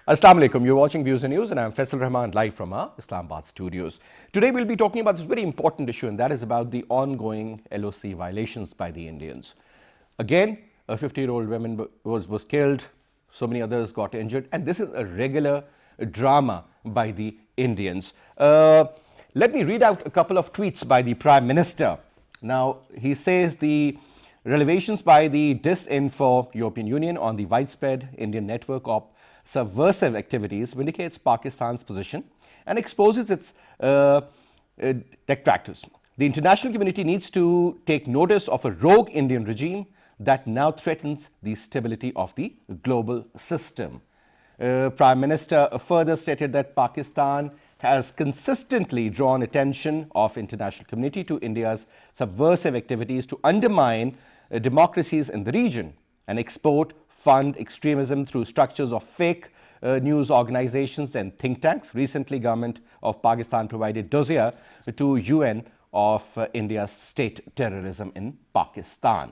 Assalamu alaikum. You're watching Views and News, and I'm Faisal Rahman, live from our Islamabad studios. Today, we'll be talking about this very important issue, and that is about the ongoing LOC violations by the Indians. Again, a 50-year-old woman was killed, so many others got injured, and this is a regular drama by the Indians. Let me read out a couple of tweets by the Prime Minister. Now, he says the revelations by the Disinfo European Union on the widespread Indian network of subversive activities vindicates Pakistan's position and exposes its detractors. The international community needs to take notice of a rogue Indian regime that now threatens the stability of the global system. Prime Minister further stated that Pakistan has consistently drawn attention of international community to India's subversive activities to undermine democracies in the region and export fund extremism through structures of fake news organizations and think tanks. Recently, government of Pakistan provided dossier to UN of India's state terrorism in Pakistan.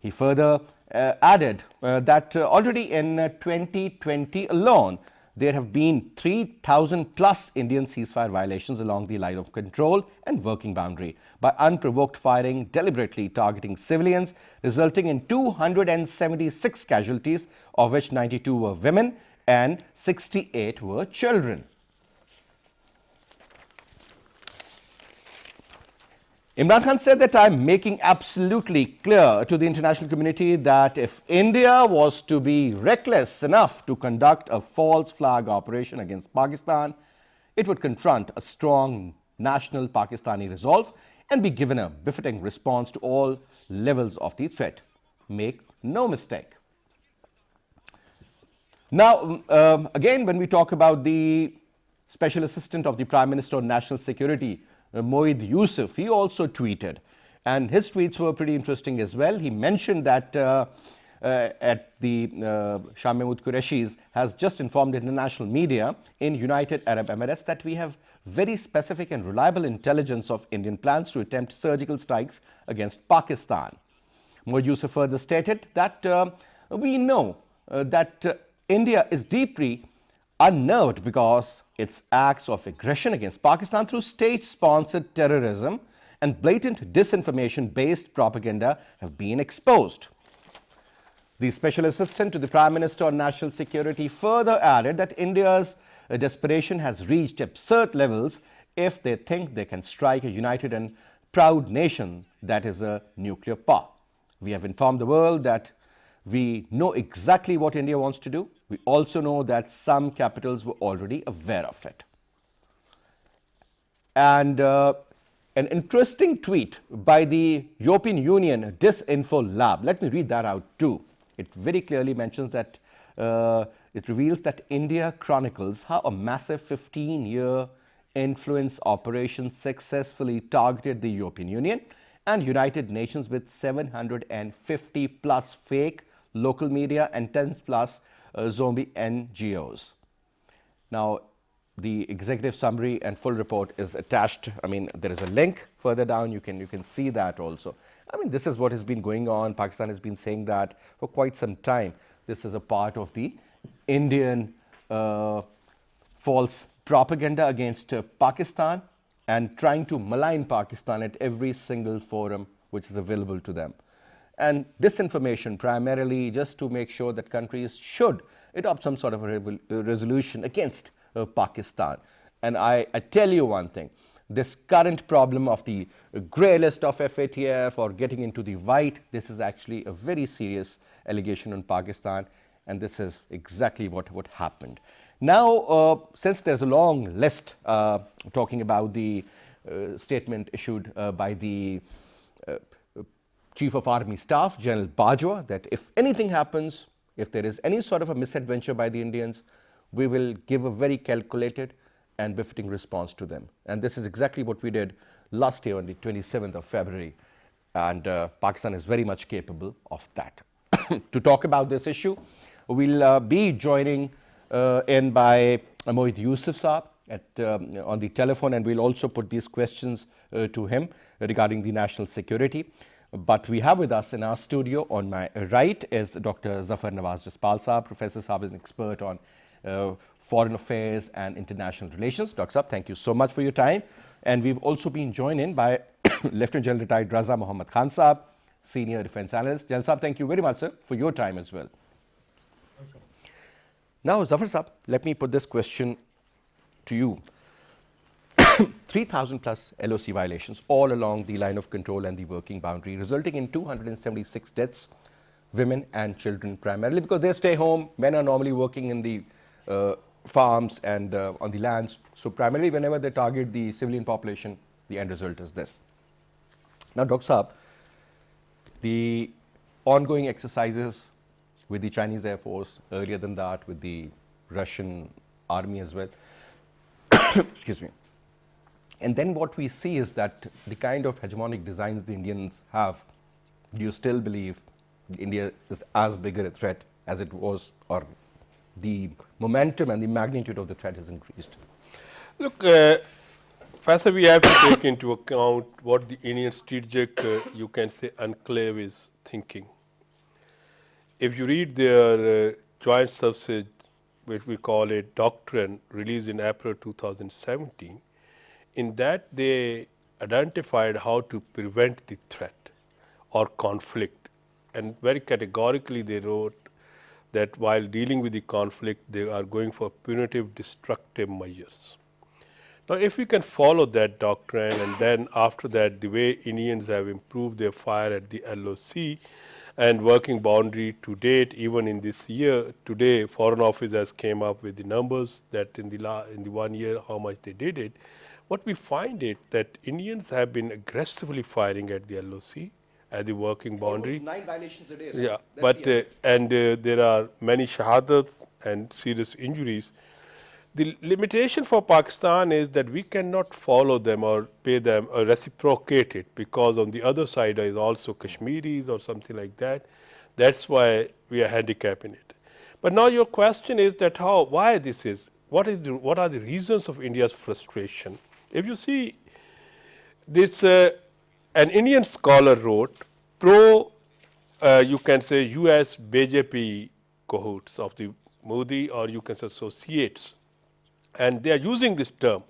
He further added that already in 2020 alone, there have been 3,000 plus Indian ceasefire violations along the line of control and working boundary by unprovoked firing deliberately targeting civilians, resulting in 276 casualties, of which 92 were women and 68 were children. Imran Khan said that I'm making absolutely clear to the international community that if India was to be reckless enough to conduct a false flag operation against Pakistan, it would confront a strong national Pakistani resolve and be given a befitting response to all levels of the threat. Make no mistake. Now, again, when we talk about the Special Assistant of the Prime Minister on National Security, Moeed Yusuf, he also tweeted, and his tweets were pretty interesting as well. He mentioned that at the Shah Mahmood Qureshi has just informed international media in United Arab Emirates that we have very specific and reliable intelligence of Indian plans to attempt surgical strikes against Pakistan. Moeed Yusuf further stated that we know that India is deeply unnerved because its acts of aggression against Pakistan through state-sponsored terrorism and blatant disinformation-based propaganda have been exposed. The Special Assistant to the Prime Minister on National Security further added that India's desperation has reached absurd levels if they think they can strike a united and proud nation that is a nuclear power. We have informed the world that we know exactly what India wants to do. We also know that some capitals were already aware of it. And an interesting tweet by the European Union Disinfo Lab. Let me read that out too. It very clearly mentions that it reveals that India chronicles how a massive 15-year influence operation successfully targeted the European Union and United Nations with 750 plus fake local media and 10 plus zombie NGOs. Now, the executive summary and full report is attached. I mean, there is a link further down. You can see that also. I mean, this is what has been going on. Pakistan has been saying that for quite some time. This is a part of the Indian false propaganda against Pakistan and trying to malign Pakistan at every single forum which is available to them. And disinformation primarily just to make sure that countries should adopt some sort of a resolution against Pakistan. And I tell you one thing, this current problem of the grey list of FATF or getting into the white, this is actually a very serious allegation on Pakistan, and this is exactly what happened. Now, since there's a long list talking about the statement issued by the Chief of Army Staff, General Bajwa, that if anything happens, if there is any sort of a misadventure by the Indians, we will give a very calculated and befitting response to them. And this is exactly what we did last year on the 27th of February. And Pakistan is very much capable of that. To talk about this issue, we'll be joining in by Moeed Yusuf Saab on the telephone, and we'll also put these questions to him regarding the national security. But we have with us in our studio on my right is Dr. Zafar Nawaz Jaspal Saab. Professor Saab is an expert on Foreign Affairs and International Relations. Dr. Saab, thank you so much for your time. And we've also been joined in by Lieutenant General Retired Raza Muhammad Khan Saab, Senior Defense Analyst. General Saab, thank you very much, sir, for your time as well. Now, Zafar Saab, let me put this question to you. 3,000 plus LOC violations all along the line of control and the working boundary, resulting in 276 deaths, women and children primarily because they stay home. Men are normally working in the farms and on the lands. So primarily whenever they target the civilian population, the end result is this. Now, Dr. Saab, the ongoing exercises with the Chinese Air Force, earlier than that with the Russian army as well, excuse me. And then what we see is that the kind of hegemonic designs the Indians have, do you still believe India is as big a threat as it was, or the momentum and the magnitude of the threat has increased? Look, first we have to take into account what the Indian strategic, you can say, enclave is thinking. If you read their joint services, which we call it doctrine, released in April 2017, in that they identified how to prevent the threat or conflict, and very categorically they wrote that while dealing with the conflict, they are going for punitive destructive measures. Now, if we can follow that doctrine, and then after that the way Indians have improved their fire at the LOC and working boundary to date, even in this year, today Foreign Office has came up with the numbers that in the 1 year how much they did it. What we find it that Indians have been aggressively firing at the LOC, at the working boundary. Almost 9 violations a day. Yeah, but there are many shahadats and serious injuries. The limitation for Pakistan is that we cannot follow them or pay them or reciprocate it, because on the other side is also Kashmiris or something like that. That's why we are handicapping it. But now your question is that why this is? What are the reasons of India's frustration? If you see this, an Indian scholar wrote you can say US BJP cahoots of the Modi, or you can say associates, and they are using this term.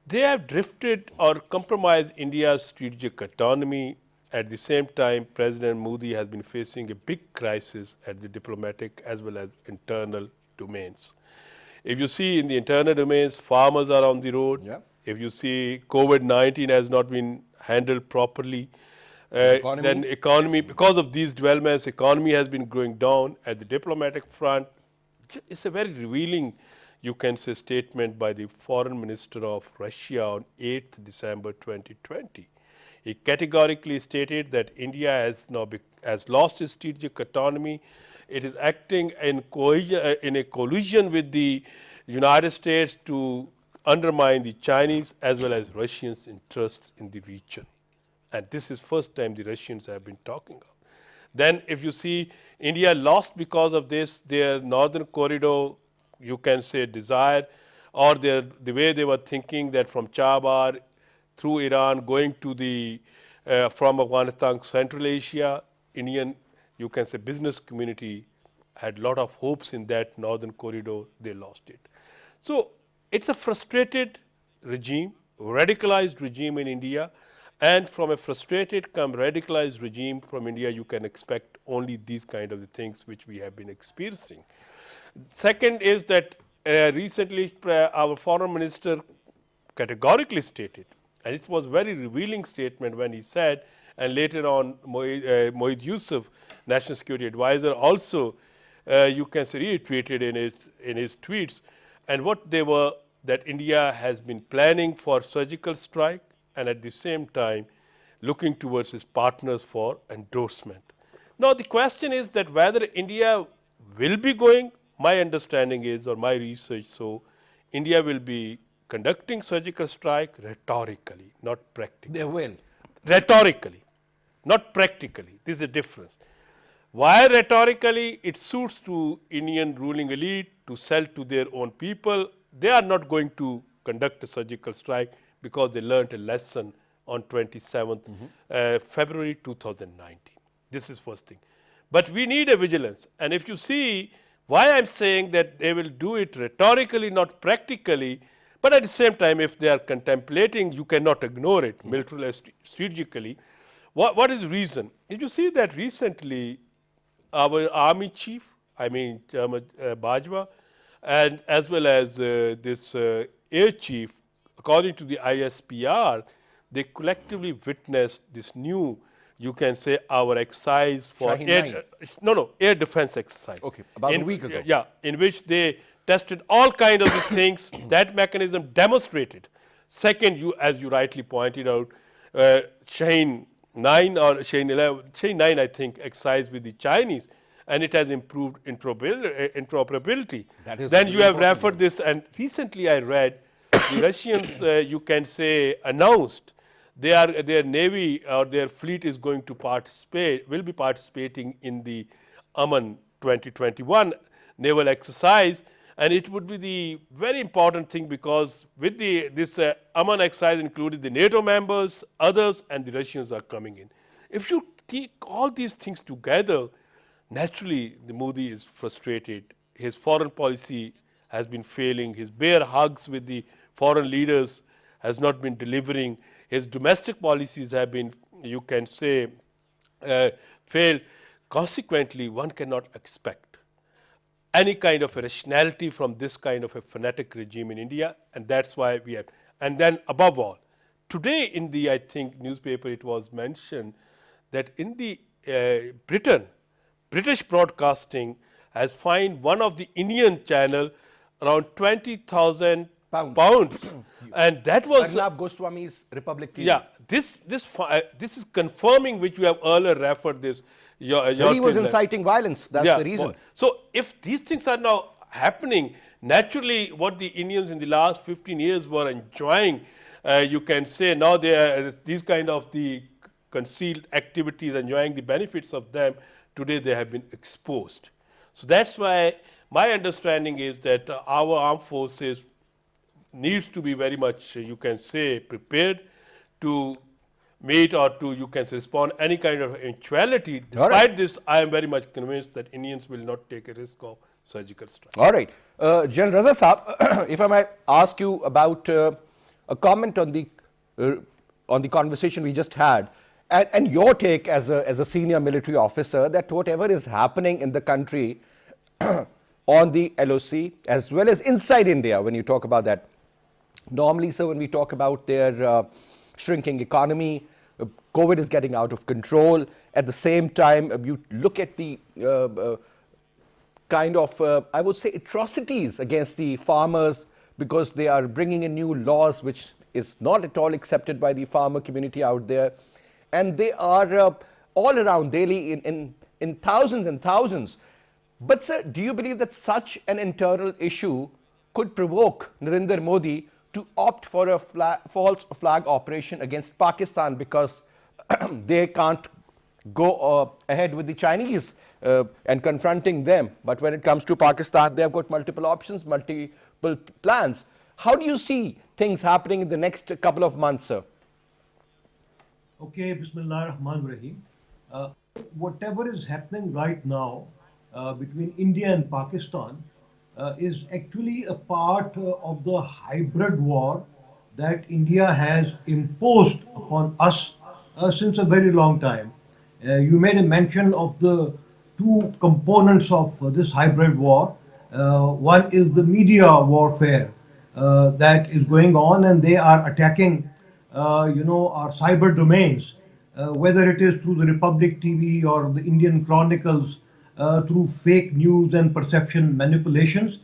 They have drifted or compromised India's strategic autonomy. At the same time, President Modi has been facing a big crisis at the diplomatic as well as internal domains. If you see in the internal domains, farmers are on the road. Yeah. If you see COVID-19 has not been handled properly, then economy, because of these developments, economy has been going down. At the diplomatic front, it's a very revealing, you can say, statement by the foreign minister of Russia on 8th December 2020. He categorically stated that India has lost its strategic autonomy. It is acting in a collusion with the United States to undermine the Chinese as well as Russians' interests in the region. And this is first time the Russians have been talking about. Then if you see, India lost because of this their northern corridor, you can say, desire, or the way they were thinking that from Chabar through Iran going to the from Afghanistan, Central Asia, Indian, you can say, business community had a lot of hopes in that northern corridor. They lost it. So it's a frustrated regime, radicalized regime in India, and from a frustrated come radicalized regime from India, you can expect only these kind of the things which we have been experiencing. Second is that recently our foreign minister categorically stated, and it was very revealing statement when he said, and later on Mohid Yusuf, National Security Advisor, also you can say reiterated in his tweets, and what they were, that India has been planning for surgical strike and at the same time looking towards its partners for endorsement. Now the question is that whether India will be going, my understanding is, or my research, so India will be conducting surgical strike rhetorically, not practically. They will. Rhetorically, not practically. This is a difference. Why rhetorically? It suits to Indian ruling elite to sell to their own people. They are not going to conduct a surgical strike because they learned a lesson on 27th February 2019. This is first thing. But we need a vigilance. And if you see, Why I'm saying that they will do it rhetorically, not practically, but at the same time, if they are contemplating, you cannot ignore it militarily, strategically. What is the reason? Did you see that recently our army chief, I mean Bajwa, and as well as this air chief, according to the ISPR, they collectively witnessed this new, you can say, our exercise for Shaheen 9. air defense exercise. Okay, about a week ago. Yeah, in which they tested all kind of the things that mechanism demonstrated. Second, as you rightly pointed out, Shaheen 9 or Shaheen 11, Shaheen 9, I think, exercise with the Chinese, and it has improved interoperability. That is Then very you have important. referred this, and recently I read the Russians, you can say, announced their navy or their fleet is going to will be participating in the Aman 2021 naval exercise, and it would be the very important thing because with this Aman exercise included the NATO members, others, and the Russians are coming in. If you take all these things together, naturally the Modi is frustrated. His foreign policy has been failing. His bare hugs with the foreign leaders has not been delivering. His domestic policies have been, you can say, failed. Consequently, one cannot expect any kind of a rationality from this kind of a fanatic regime in India, and that's why we have. And then, above all, today in the, I think, newspaper, it was mentioned that in the British Broadcasting has fined one of the Indian channel around 20,000 pounds, and that was Arnab Goswami's Republic TV. yeah. This is confirming which you have earlier referred this. So he was inciting violence. That's the reason. So if these things are now happening, naturally, what the Indians in the last 15 years were enjoying, you can say now they are these kind of the concealed activities, enjoying the benefits of them. Today they have been exposed. So that's why my understanding is that our armed forces needs to be very much, you can say, prepared to meet or to, you can say, respond any kind of eventuality. Despite this, I am very much convinced that Indians will not take a risk of surgical strike. All right. General Raza Saab, if I might ask you about a comment on the conversation we just had, and your take as a senior military officer, that whatever is happening in the country on the LOC as well as inside India, when you talk about that, normally, sir, when we talk about their shrinking economy, COVID is getting out of control. At the same time, you look at the kind of, I would say, atrocities against the farmers because they are bringing in new laws which is not at all accepted by the farmer community out there. And they are all around daily in thousands and thousands. But, sir, do you believe that such an internal issue could provoke Narendra Modi to opt for a false flag operation against Pakistan because they can't go ahead with the Chinese and confronting them? But when it comes to Pakistan, they have got multiple options, multiple plans. How do you see things happening in the next couple of months, sir? Okay, Bismillah Rahman Rahim. Whatever is happening right now between India and Pakistan is actually a part of the hybrid war that India has imposed upon us since a very long time. You made a mention of the two components of this hybrid war. One is the media warfare that is going on, and they are attacking our cyber domains, whether it is through the Republic TV or the Indian Chronicles, through fake news and perception manipulations.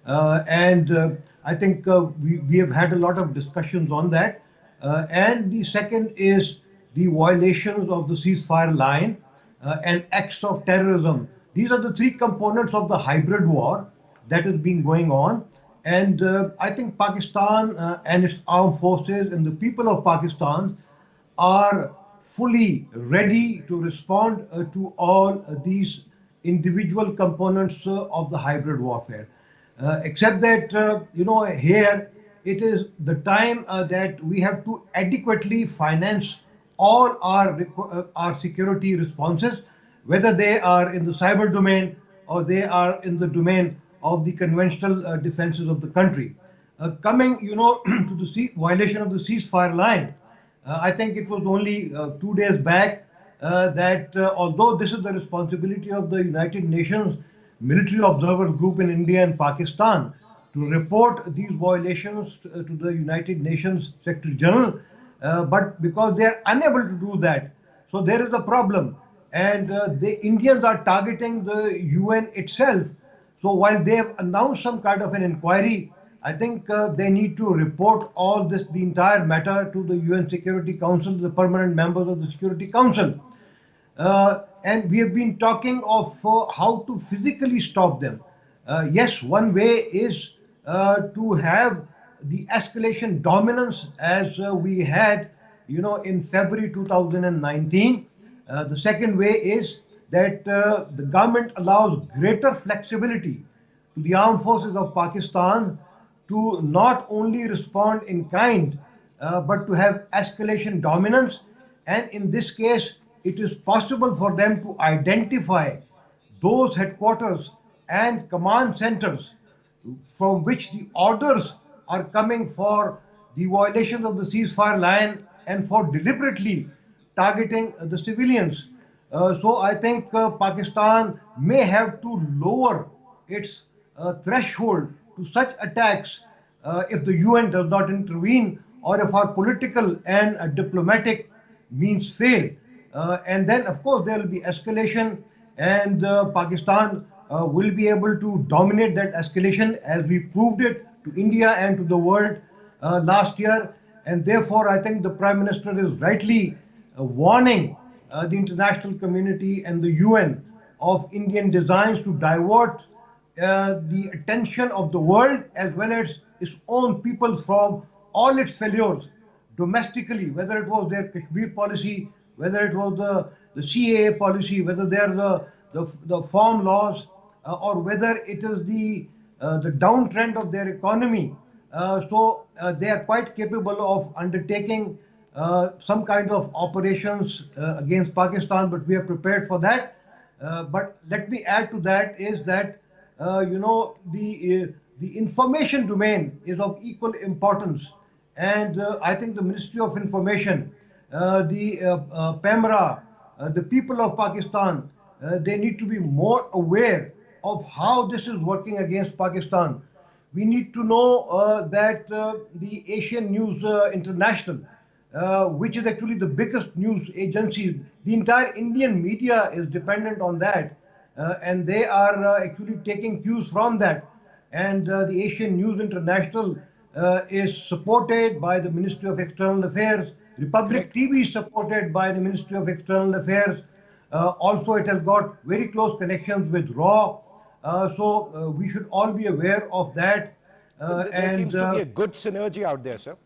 And I think we have had a lot of discussions on that. And the second is the violations of the ceasefire line and acts of terrorism. These are the three components of the hybrid war that has been going on. And I think Pakistan and its armed forces and the people of Pakistan are fully ready to respond to all these individual components of the hybrid warfare. Except that, here it is the time that we have to adequately finance all our security responses, whether they are in the cyber domain or they are in the domain of the conventional defenses of the country. Coming, to the violation of the ceasefire line, I think it was only 2 days back that although this is the responsibility of the United Nations Military Observers Group in India and Pakistan to report these violations to the United Nations Secretary General, but because they are unable to do that, so there is a problem. And the Indians are targeting the UN itself. So while they have announced some kind of an inquiry, I think they need to report all this, the entire matter, to the UN Security Council, the permanent members of the Security Council. And we have been talking of how to physically stop them. Yes, one way is to have the escalation dominance as we had, in February 2019. The second way is that the government allows greater flexibility to the armed forces of Pakistan to not only respond in kind, but to have escalation dominance. And in this case, it is possible for them to identify those headquarters and command centers from which the orders are coming for the violations of the ceasefire line and for deliberately targeting the civilians. So I think Pakistan may have to lower its threshold to such attacks if the UN does not intervene, or if our political and diplomatic means fail. And then, of course, there will be escalation, and Pakistan will be able to dominate that escalation, as we proved it to India and to the world last year. And therefore, I think the Prime Minister is rightly warning the international community and the UN of Indian designs to divert the attention of the world as well as its own people from all its failures domestically, whether it was their Kashmir policy, whether it was the CAA policy, whether they are the farm laws, or whether it is the downtrend of their economy. So they are quite capable of undertaking some kind of operations against Pakistan, but we are prepared for that. But let me add to that is that the information domain is of equal importance, and I think the Ministry of Information, the PEMRA, the people of Pakistan, they need to be more aware of how this is working against Pakistan. We need to know that the Asian News International, which is actually the biggest news agency, the entire Indian media is dependent on that, and they are actually taking cues from that. And the Asian News International is supported by the Ministry of External Affairs. Republic TV is supported by the Ministry of External Affairs. Also, it has got very close connections with RAW. So we should all be aware of that. There seems to be a good synergy out there, sir.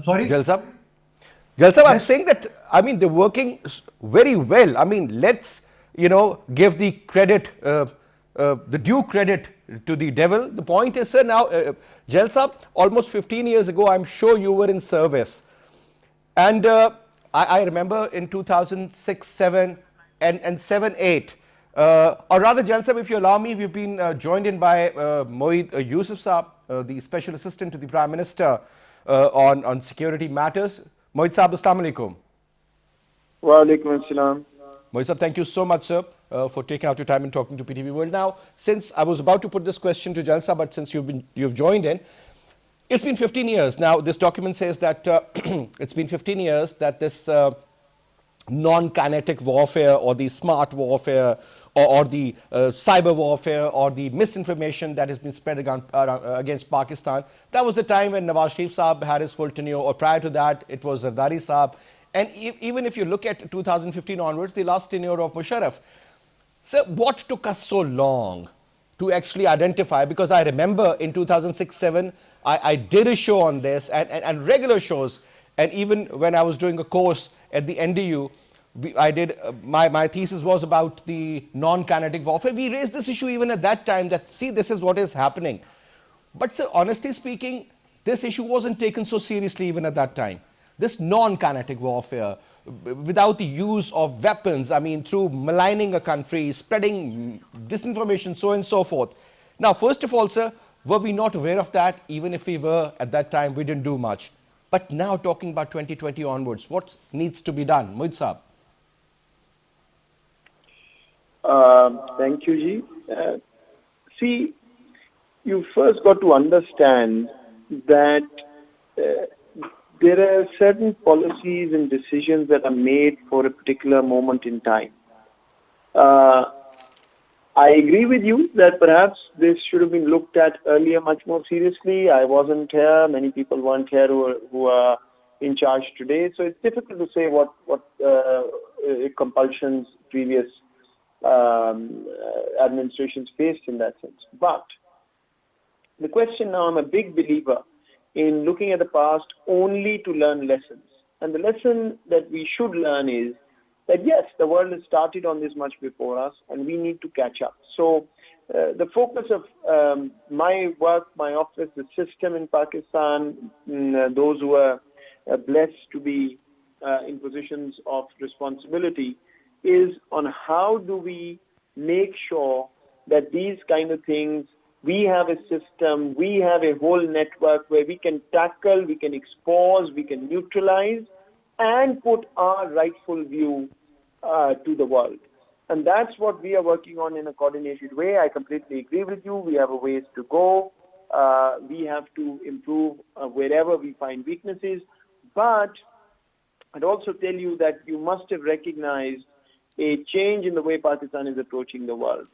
Sorry? Jalsab? Jalsab, I'm saying that, I mean, they're working very well. I mean, let's, give the credit, the due credit to the devil. The point is, sir, now, Jalsab, almost 15 years ago, I'm sure you were in service. And I remember in 2006, 7 and 7, 8, or rather, Jalsab, if you allow me, we've been joined in by Moeed Yusuf Saab, the Special Assistant to the Prime Minister on security matters. Moeed Saab, Assalamu Alaikum. Wa alaikum assalam. Moeed Saab, thank you so much, sir, for taking out your time and talking to PTV World. Now, since I was about to put this question to Jalsa, but since you've joined in, it's been 15 years. Now, this document says that it's been 15 years that this non-kinetic warfare or the smart warfare or the cyber warfare or the misinformation that has been spread against Pakistan. That was the time when Nawaz Sharif Saab had his full tenure, or prior to that, it was Zardari Saab. And even if you look at 2015 onwards, the last tenure of Musharraf. So what took us so long to actually identify? Because I remember in 2006-7, I did a show on this and regular shows. And even when I was doing a course at the NDU, I did, my thesis was about the non-kinetic warfare. We raised this issue even at that time that, see, this is what is happening. But sir, honestly speaking, this issue wasn't taken so seriously even at that time. This non-kinetic warfare, without the use of weapons, I mean, through maligning a country, spreading disinformation, so on and so forth. Now, first of all, sir, were we not aware of that? Even if we were at that time, we didn't do much. But now, talking about 2020 onwards, what needs to be done? Mohit Saab. Thank you, Ji. See, you first got to understand that there are certain policies and decisions that are made for a particular moment in time. I agree with you that perhaps this should have been looked at earlier much more seriously. I wasn't here. Many people weren't here who are in charge today. So it's difficult to say what compulsions previous administrations faced in that sense. But the question now, I'm a big believer in looking at the past only to learn lessons. And the lesson that we should learn is that yes, the world has started on this much before us and we need to catch up. So the focus of my work, my office, the system in Pakistan, those who are blessed to be in positions of responsibility, is on how do we make sure that these kind of things, we have a system, we have a whole network where we can tackle, we can expose, we can neutralize, and put our rightful view to the world. And that's what we are working on in a coordinated way. I completely agree with you. We have a ways to go. We have to improve wherever we find weaknesses. But I'd also tell you that you must have recognized a change in the way Pakistan is approaching the world.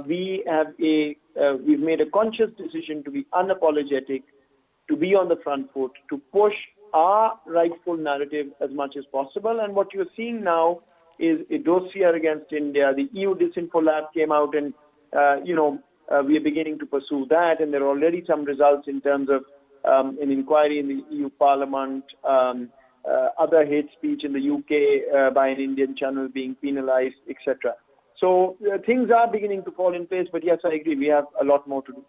We've made a conscious decision to be unapologetic, to be on the front foot, to push our rightful narrative as much as possible. And what you're seeing now is a dossier against India. The EU Disinfo Lab came out and, we are beginning to pursue that. And there are already some results in terms of an inquiry in the EU Parliament, other hate speech in the UK by an Indian channel being penalized, etc. So things are beginning to fall in place, but yes, I agree, we have a lot more to do.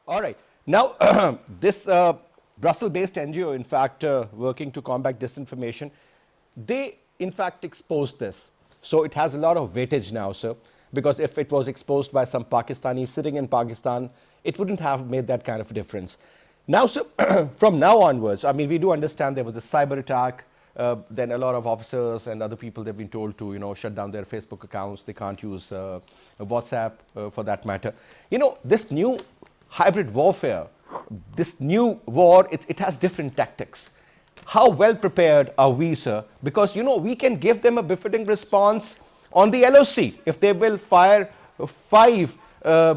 All right. Now, this Brussels-based NGO, in fact, working to combat disinformation, they, in fact, exposed this. So it has a lot of weightage now, sir, because if it was exposed by some Pakistanis sitting in Pakistan, it wouldn't have made that kind of a difference. Now, so from now onwards, I mean, we do understand there was a cyber attack. Then a lot of officers and other people, they've been told to, shut down their Facebook accounts. They can't use WhatsApp for that matter. This new hybrid warfare, this new war, it has different tactics. How well prepared are we, sir? Because, we can give them a befitting response on the LOC. If they will fire 5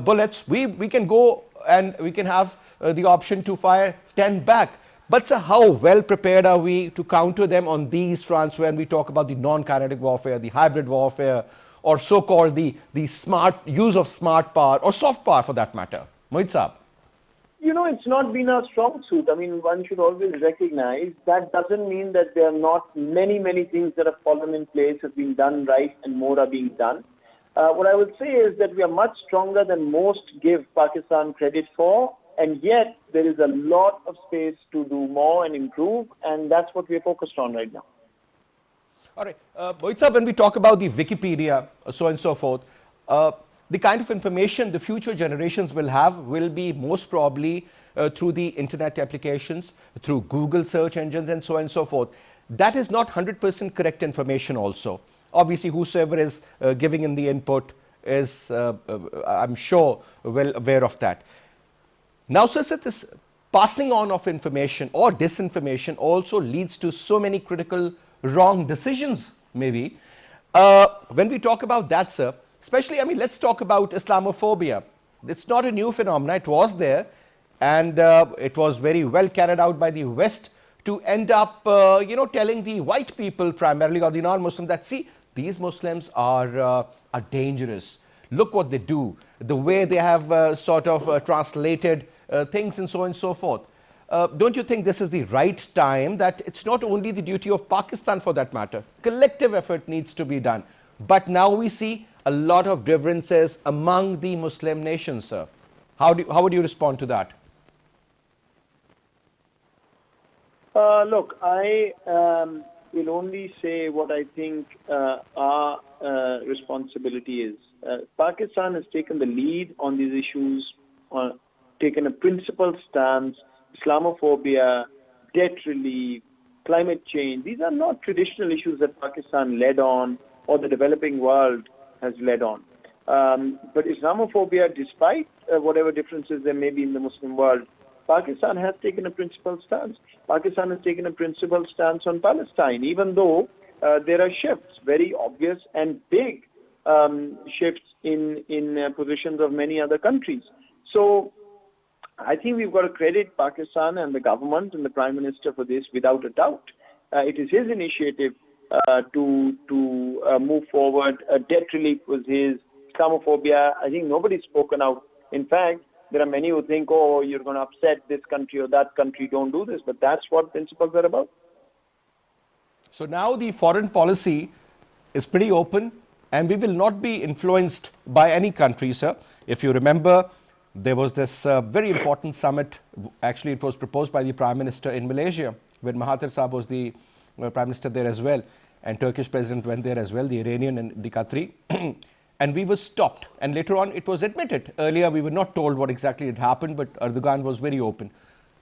bullets, we can go and we can have the option to fire 10 back. But sir, how well prepared are we to counter them on these fronts when we talk about the non-kinetic warfare, the hybrid warfare, or so-called the smart use of smart power or soft power for that matter? Mohit Saab. It's not been our strong suit. I mean, one should always recognize that doesn't mean that there are not many, many things that have fallen in place, have been done right, and more are being done. What I would say is that we are much stronger than most give Pakistan credit for. And yet, there is a lot of space to do more and improve, and that's what we're focused on right now. All right. Mohit Saab, when we talk about the Wikipedia, so on and so forth, the kind of information the future generations will have will be most probably through the internet applications, through Google search engines, and so on and so forth. That is not 100% correct information also. Obviously, whosoever is giving in the input is, I'm sure, well aware of that. Now, sir, this passing on of information or disinformation also leads to so many critical wrong decisions, maybe. When we talk about that, sir, especially, let's talk about Islamophobia. It's not a new phenomenon. It was there, and it was very well carried out by the West to end up, telling the white people primarily, or the non-Muslim, that, see, these Muslims are dangerous. Look what they do, the way they have sort of translated things and so on and so forth. Don't you think this is the right time, that it's not only the duty of Pakistan for that matter, collective effort needs to be done. But now we see a lot of differences among the Muslim nations, sir. How would you respond to that? Look, I will only say what I think our responsibility is. Pakistan has taken the lead on these issues, taken a principled stance. Islamophobia, debt relief, climate change. These are not traditional issues that Pakistan led on or the developing world has led on. But Islamophobia, despite whatever differences there may be in the Muslim world, Pakistan has taken a principled stance. Pakistan has taken a principled stance on Palestine, even though there are shifts, very obvious and big shifts in positions of many other countries. So I think we've got to credit Pakistan and the government and the Prime Minister for this without a doubt. It is his initiative to move forward. Debt relief was his. Islamophobia, I think nobody's spoken out. In fact, there are many who think, oh, you're going to upset this country or that country, don't do this. But that's what principles are about. So now the foreign policy is pretty open and we will not be influenced by any country, sir. If you remember, there was this very important summit. Actually, it was proposed by the Prime Minister in Malaysia, when Mahathir Sahib was the Prime Minister there as well. And Turkish President went there as well, the Iranian and the Qatari. And we were stopped. And later on, it was admitted. Earlier, we were not told what exactly had happened, but Erdogan was very open.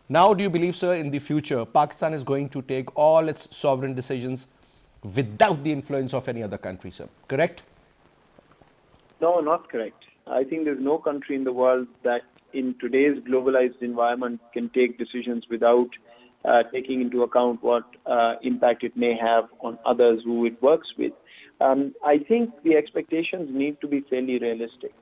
Now, do you believe, sir, in the future, Pakistan is going to take all its sovereign decisions without the influence of any other country, sir? Correct? No, not correct. I think there's no country in the world that in today's globalized environment can take decisions without taking into account what impact it may have on others who it works with. I think the expectations need to be fairly realistic.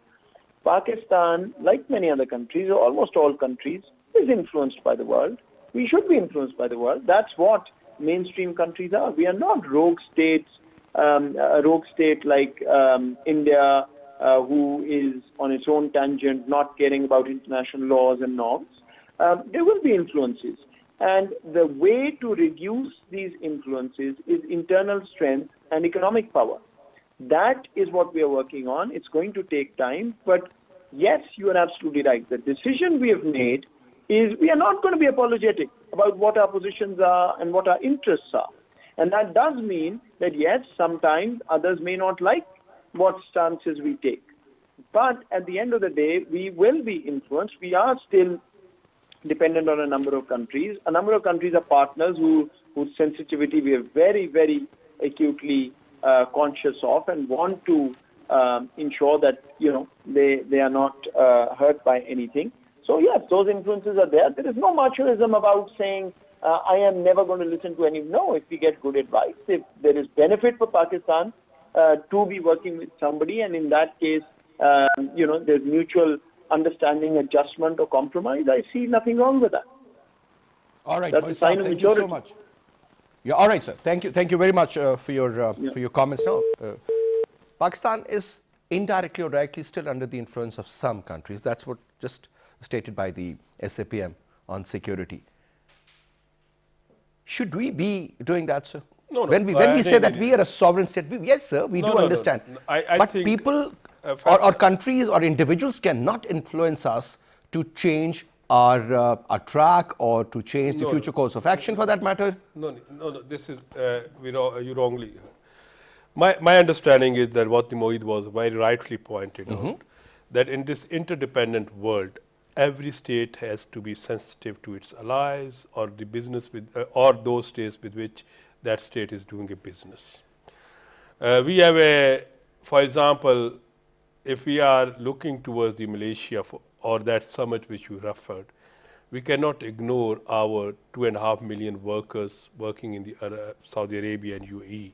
Pakistan, like many other countries, or almost all countries, is influenced by the world. We should be influenced by the world. That's what mainstream countries are. We are not rogue states, a rogue state like India, who is on its own tangent, not caring about international laws and norms. There will be influences. And the way to reduce these influences is internal strength and economic power. That is what we are working on. It's going to take time. But yes, you are absolutely right. The decision we have made is we are not going to be apologetic about what our positions are and what our interests are. And that does mean that, yes, sometimes others may not like what stances we take. But at the end of the day, we will be influenced. We are still dependent on a number of countries. A number of countries are partners whose sensitivity we are very, very acutely conscious of and want to ensure that, they are not hurt by anything. So yes, those influences are there. There is no machoism about saying, I am never going to listen to any. No, if we get good advice, if there is benefit for Pakistan to be working with somebody, and in that case, there's mutual understanding, adjustment or compromise, I see nothing wrong with that. All right. That's a sign of thank maturity. you so much. Yeah, all right, sir. Thank you very much for your comments. Now, Pakistan is indirectly or directly still under the influence of some countries. That's what just stated by the SAPM on security. Should we be doing that, sir? No. When we say that we are a sovereign state, yes, sir, we do understand. No. I but think, people or countries or individuals cannot influence us to change our track or to change the future course of action, for that matter. No. This is you wrongly. My understanding is that what the Mohit was very rightly pointed out, that in this interdependent world, every state has to be sensitive to its allies or the business with or those states with which that state is doing a business. We have for example, if we are looking towards the Malaysia or that summit which you referred, we cannot ignore our 2.5 million workers working in the Saudi Arabia and UAE.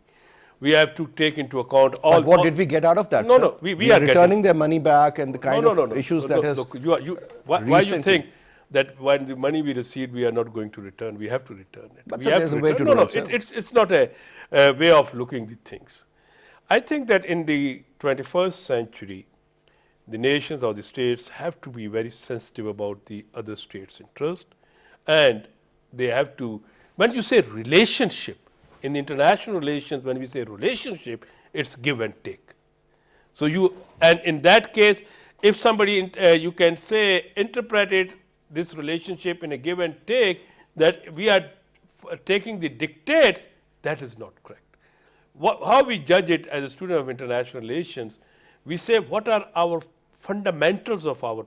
We have to take into account all. But what did we get out of that? No, sir? we are are returning their money back and the kind of issues that has. Look, why you think that when the money we received, we are not going to return? We have to return it. But we sir, have there's to a way return. to No, do it. it's not a way of looking at things. I think that in the 21st century, the nations or the states have to be very sensitive about the other states' interest, and they have to. When you say relationship in the international relations, when we say relationship, it's give and take. So and in that case, if somebody you can say interpreted this relationship in a give and take, that we are taking the dictates, that is not correct. How we judge it as a student of international relations, we say what are our fundamentals of our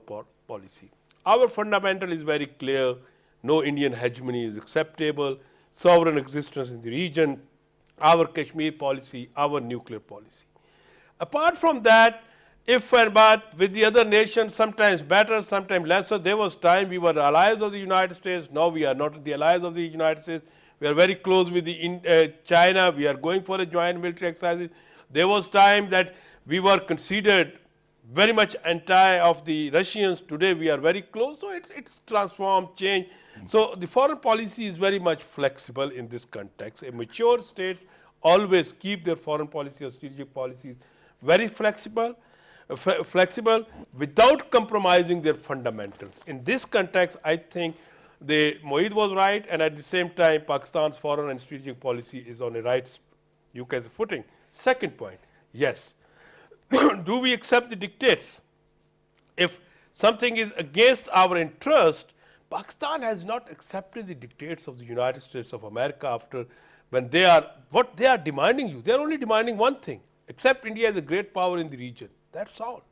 policy. Our fundamental is very clear: no Indian hegemony is acceptable, sovereign existence in the region, our Kashmir policy, our nuclear policy. Apart from that, if and but with the other nations, sometimes better, sometimes lesser. There was time we were allies of the United States. Now we are not the allies of the United States. We are very close with China. We are going for a joint military exercise. There was time that we were considered very much anti of the Russians. Today we are very close. So it's transformed, changed. So the foreign policy is very much flexible in this context. A mature states always keep their foreign policy or strategic policies very flexible without compromising their fundamentals. In this context, I think Mohit was right, and at the same time, Pakistan's foreign and strategic policy is on a right, you can say, footing. Second point, yes. Do we accept the dictates? If something is against our interest, Pakistan has not accepted the dictates of the United States of America after when they are, what they are demanding you. They are only demanding one thing: accept India as a great power in the region. That's all.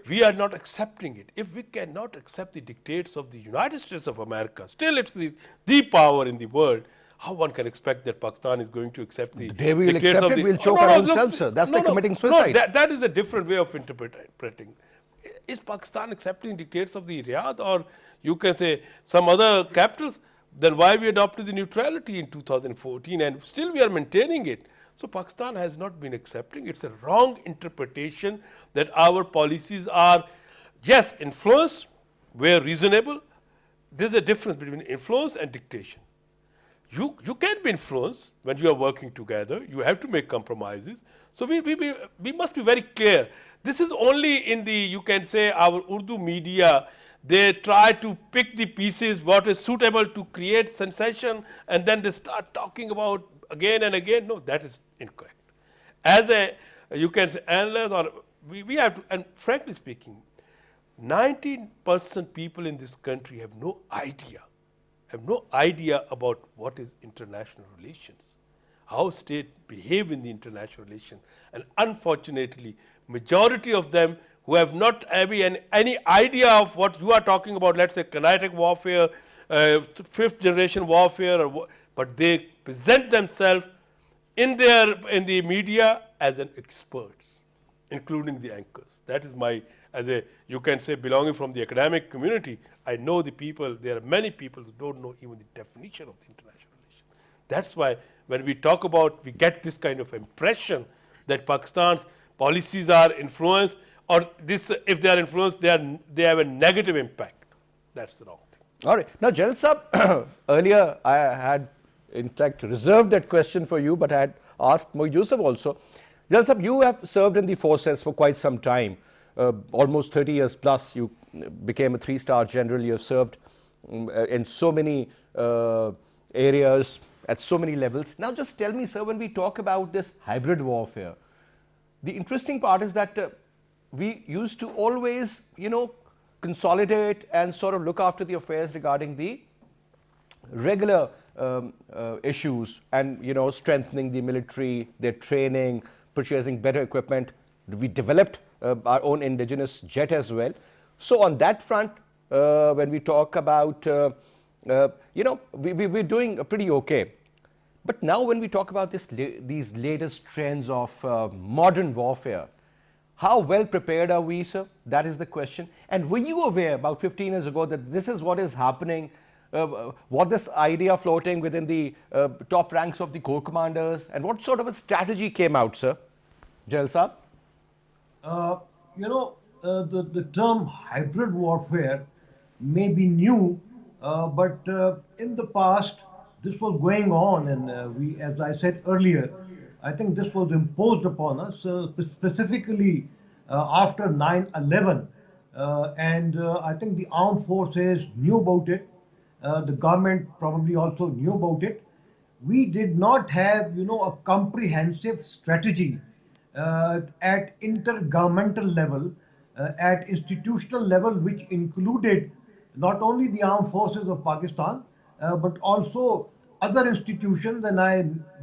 We are not accepting it. If we cannot accept the dictates of the United States of America, still it's the power in the world, how one can expect that Pakistan is going to accept the day we will dictates accept of it, the... we'll choke our own selves, sir. That's like committing suicide. No, that is a different way of interpreting. Is Pakistan accepting dictates of the Riyadh, or you can say some other capitals? Then why we adopted the neutrality in 2014 and still we are maintaining it? So Pakistan has not been accepting. It's a wrong interpretation that our policies are, yes, influence where reasonable. There's a difference between influence and dictation. You can be influenced when you are working together. You have to make compromises. So we must be very clear. This is only in the, you can say, our Urdu media. They try to pick the pieces what is suitable to create sensation, and then they start talking about again and again. No, that is incorrect. As a, you can say, analyst, or we have to, and frankly speaking, 19% people in this country have no idea about what is international relations, how states behave in the international relations, and unfortunately, majority of them who have not any idea of what you are talking about, let's say kinetic warfare, fifth generation warfare, but they present themselves in the media as an experts, including the anchors. That is my, as a, you can say, belonging from the academic community, I know the people, there are many people who don't know even the definition of the international relation. That's why when we talk about, we get this kind of impression that Pakistan's policies are influenced, or this, if they are influenced, they have a negative impact. That's the wrong thing. All right. Now, General Saab, earlier I had in fact reserved that question for you, but I had asked Mohit Yusuf also. General Saab, you have served in the forces for quite some time, almost 30 years plus. You became a 3-star general. You have served in so many areas, at so many levels. Now, just tell me, sir, when we talk about this hybrid warfare, the interesting part is that we used to always, consolidate and sort of look after the affairs regarding the regular issues and, strengthening the military, their training, purchasing better equipment. We developed our own indigenous jet as well. So on that front, when we talk about, we're doing pretty okay. But now when we talk about these latest trends of modern warfare, how well prepared are we, sir? That is the question. And were you aware about 15 years ago that this is what is happening? What this idea floating within the top ranks of the corps commanders, and what sort of a strategy came out, sir? General Saab? The term hybrid warfare may be new, but in the past, this was going on, and we, as I said earlier, I think this was imposed upon us specifically after 9/11, and I think the armed forces knew about it. The government probably also knew about it. We did not have, a comprehensive strategy at intergovernmental level, at institutional level, which included not only the armed forces of Pakistan, but also other institutions, and I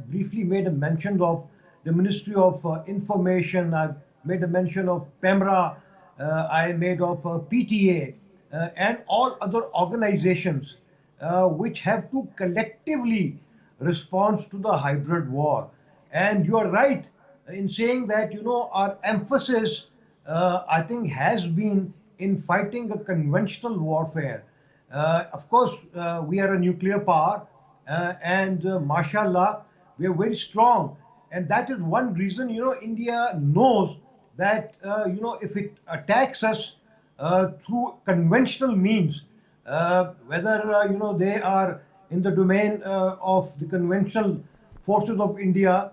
briefly made a mention of the Ministry of Information, I made a mention of PEMRA, I made of PTA, and all other organizations which have to collectively respond to the hybrid war. And you are right in saying that, our emphasis, I think, has been in fighting a conventional warfare. Of course, we are a nuclear power, and mashallah, we are very strong. And that is one reason, India knows that, if it attacks us through conventional means, whether, they are in the domain of the conventional forces of India,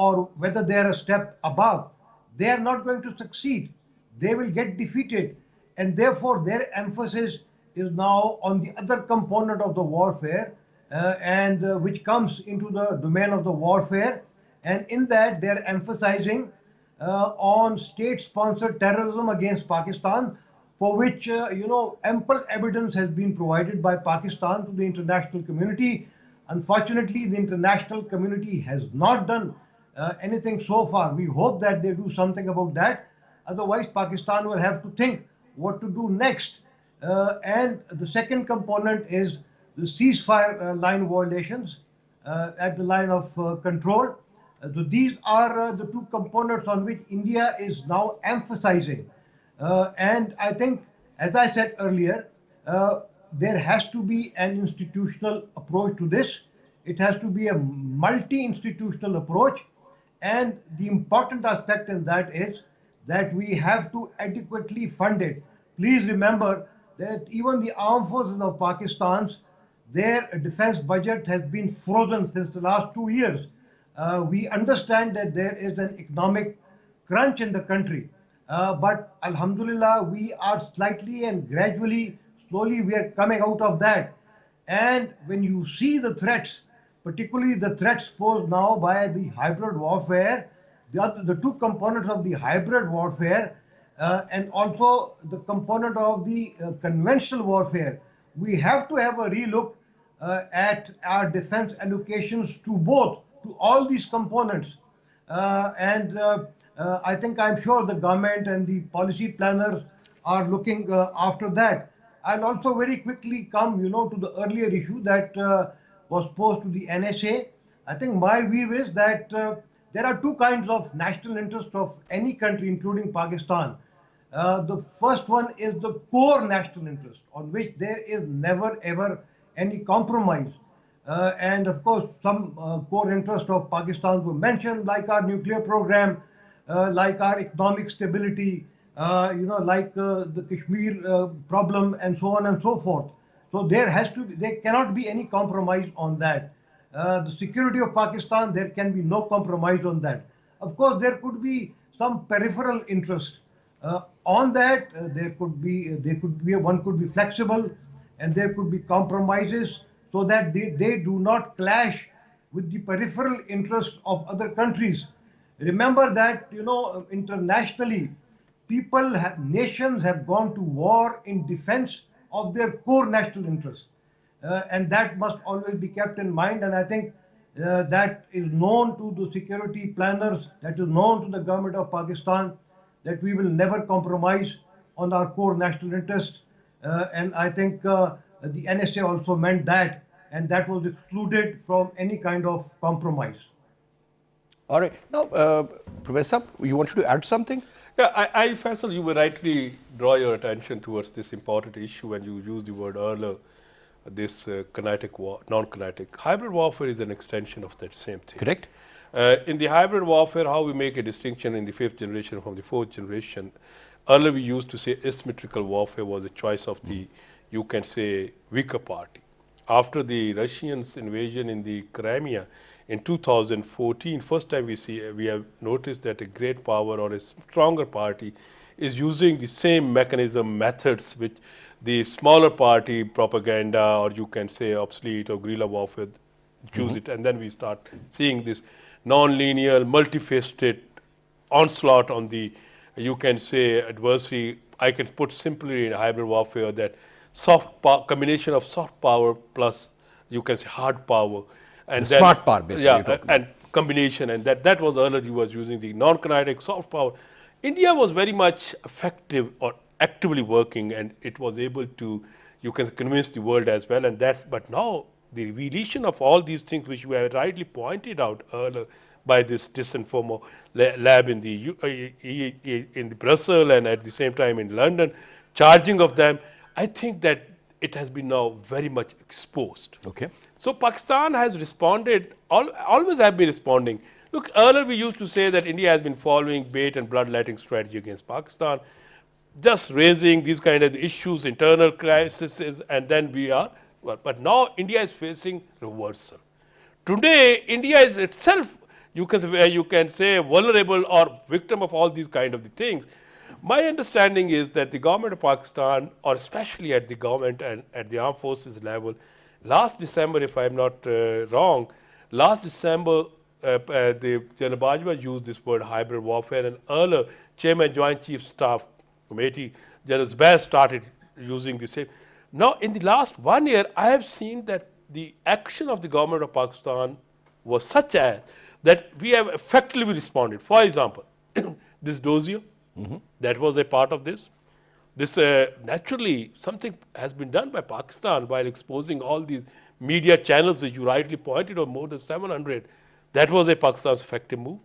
or whether they are a step above, they are not going to succeed. They will get defeated. And therefore, their emphasis is now on the other component of the warfare, and which comes into the domain of the warfare. And in that, they're emphasizing on state-sponsored terrorism against Pakistan, for which, ample evidence has been provided by Pakistan to the international community. Unfortunately, the international community has not done anything so far. We hope that they do something about that. Otherwise, Pakistan will have to think what to do next. And the second component is the ceasefire line violations at the line of control. So these are the two components on which India is now emphasizing. And I think, as I said earlier, there has to be an institutional approach to this. It has to be a multi-institutional approach. And the important aspect in that is that we have to adequately fund it. Please remember that even the armed forces of Pakistan's, their defense budget has been frozen since the last 2 years. We understand that there is an economic crunch in the country. But Alhamdulillah, we are slightly and gradually, slowly, we are coming out of that. And when you see the threats, particularly the threats posed now by the hybrid warfare, the two components of the hybrid warfare, and also the component of the conventional warfare, we have to have a relook at our defense allocations to both, to all these components. And I think, I'm sure the government and the policy planners are looking after that. I'll also very quickly come, to the earlier issue that was posed to the NSA. I think my view is that there are two kinds of national interest of any country, including Pakistan. The first one is the core national interest, on which there is never ever any compromise. And of course, some core interests of Pakistan were mentioned, like our nuclear program, like our economic stability, like the Kashmir problem, and so on and so forth. So there cannot be any compromise on that. The security of Pakistan, there can be no compromise on that. Of course, there could be some peripheral interest on that. One could be flexible, and there could be compromises so that they do not clash with the peripheral interests of other countries. Remember that, internationally, nations have gone to war in defense of their core national interests. And that must always be kept in mind. And I think that is known to the security planners, that is known to the government of Pakistan, that we will never compromise on our core national interests. And I think the NSA also meant that, and that was excluded from any kind of compromise. All right. Now, Professor, you wanted to add something? Yeah, Faisal, you were rightly draw your attention towards this important issue when you used the word earlier, this kinetic war, non-kinetic. Hybrid warfare is an extension of that same thing. Correct. In the hybrid warfare, how we make a distinction in the fifth generation from the fourth generation, earlier we used to say asymmetrical warfare was a choice of the, you can say, weaker party. After the Russians' invasion in the Crimea in 2014, first time we have noticed that a great power or a stronger party is using the same mechanism, methods which the smaller party, propaganda, or you can say obsolete or guerrilla warfare, choose it, and then we start seeing this non-linear, multifaceted onslaught on the, you can say, adversary. I can put simply in hybrid warfare that combination of soft power plus you can say, hard power. And The smart power, basically, Yeah, you're talking and combination, and that was earlier he was using the non-kinetic soft power. India was very much effective or actively working, and it was able to, you can convince the world as well. And that's, but now the revelation of all these things which you have rightly pointed out earlier by this Disinformo lab in the in the Brussels and at the same time in London, charging of them, I think that it has been now very much exposed. Okay. So Pakistan has responded, always have been responding. Look, earlier we used to say that India has been following bait and bloodletting strategy against Pakistan, just raising these kind of issues, internal crises, and then we are, well, but now India is facing reversal. Today, India is itself, you can say, vulnerable or victim of all these kind of the things. My understanding is that the government of Pakistan, or especially at the government and at the armed forces level, last December, if I'm not wrong, last December, the General Bajwa used this word hybrid warfare, and earlier, Chairman Joint Chief Staff Committee, General Zubair, started using the same. Now, in the last 1 year, I have seen that the action of the government of Pakistan was such as that we have effectively responded. For example, this dossier, that was a part of this. This naturally something has been done by Pakistan while exposing all these media channels which you rightly pointed out, more than 700. That was a Pakistan's effective move,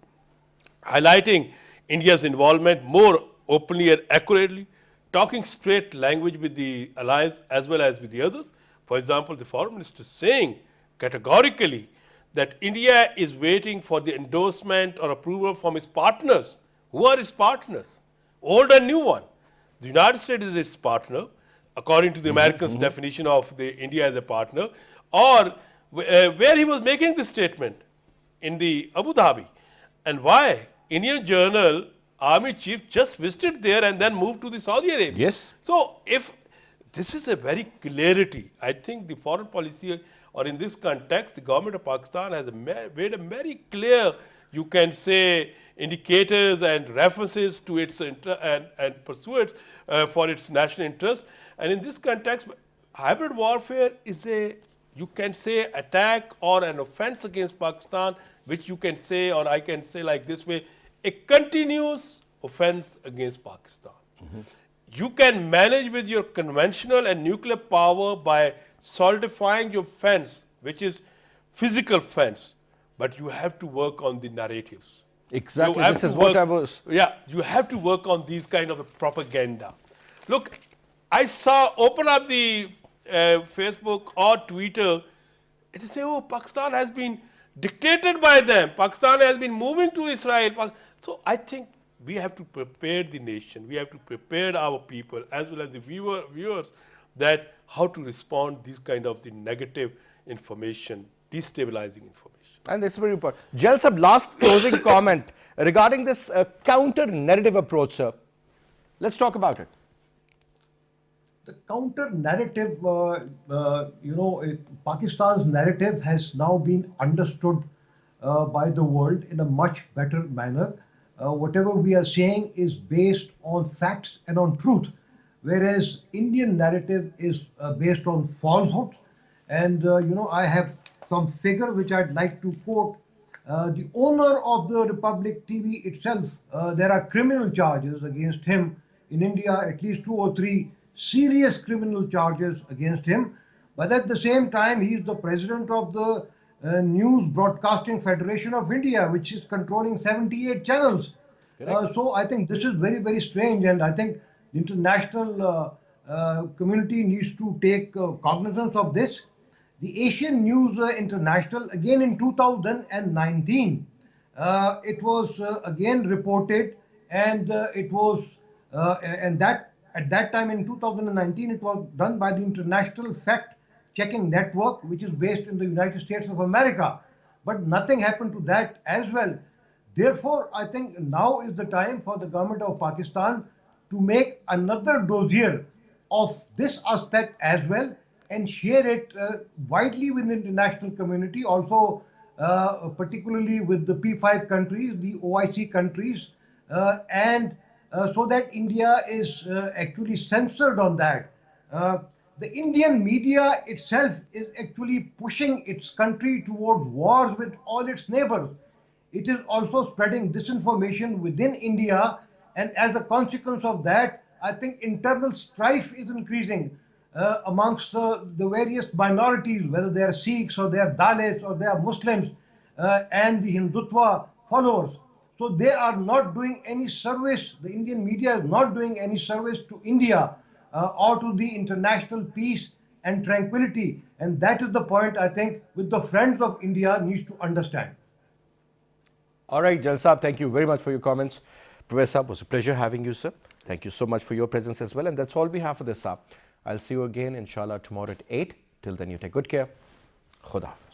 highlighting India's involvement more openly and accurately, talking straight language with the allies as well as with the others. For example, the foreign minister saying categorically that India is waiting for the endorsement or approval from its partners. Who are its partners? Old and new one. The United States is its partner, according to the Americans' definition of the India as a partner, or where he was making this statement in the Abu Dhabi. And why? Indian Journal Army Chief just visited there and then moved to the Saudi Arabia. Yes. So if this is a very clarity, I think the foreign policy, or in this context, the government of Pakistan has made a very clear, you can say, indicators and references to its and pursuits for its national interest. And in this context, hybrid warfare is a, you can say, attack or an offense against Pakistan, which you can say, or I can say like this way, a continuous offense against Pakistan. You can manage with your conventional and nuclear power by solidifying your fence, which is physical fence, but you have to work on the narratives. Exactly. You have This to is what work- I was. Yeah, you have to work on these kind of a propaganda. Look, I saw, open up the Facebook or Twitter, it is say, oh, Pakistan has been dictated by them. Pakistan has been moving to Israel. So I think we have to prepare the nation. We have to prepare our people as well as the viewers that how to respond these kind of the negative information, destabilizing information. And that's very important. Jal sab, last closing comment regarding this counter narrative approach, sir. Let's talk about it. The counter narrative, Pakistan's narrative has now been understood by the world in a much better manner. Whatever we are saying is based on facts and on truth, whereas Indian narrative is based on falsehood. And I have some figure which I'd like to quote. The owner of the Republic TV itself, there are criminal charges against him in India, at least 2 or 3 serious criminal charges against him. But at the same time, he is the president of the News Broadcasting Federation of India, which is controlling 78 channels. So I think this is very, very strange, and I think the international community needs to take cognizance of this. The Asian News International, again in 2019, it was again reported, and it was, and that at that time in 2019, it was done by the International Fact Checking Network, which is based in the United States of America. But nothing happened to that as well. Therefore, I think now is the time for the government of Pakistan to make another dossier of this aspect as well and share it widely with the international community, also particularly with the P5 countries, the OIC countries, and so that India is actually censored on that. the Indian media itself is actually pushing its country toward wars with all its neighbors. It is also spreading disinformation within India, and as a consequence of that, I think internal strife is increasing amongst the various minorities, whether they are Sikhs or they are Dalits or they are Muslims, and the Hindutva followers. So they are not doing any service, the Indian media is not doing any service to India or to the international peace and tranquility. And that is the point I think with the friends of India needs to understand. All right, Jalal Saab, thank you very much for your comments. Professor, it was a pleasure having you, sir. Thank you so much for your presence as well. And that's all we have for this, Saab. I'll see you again, inshallah, tomorrow at 8. Till then, you take good care. Khuda Hafiz.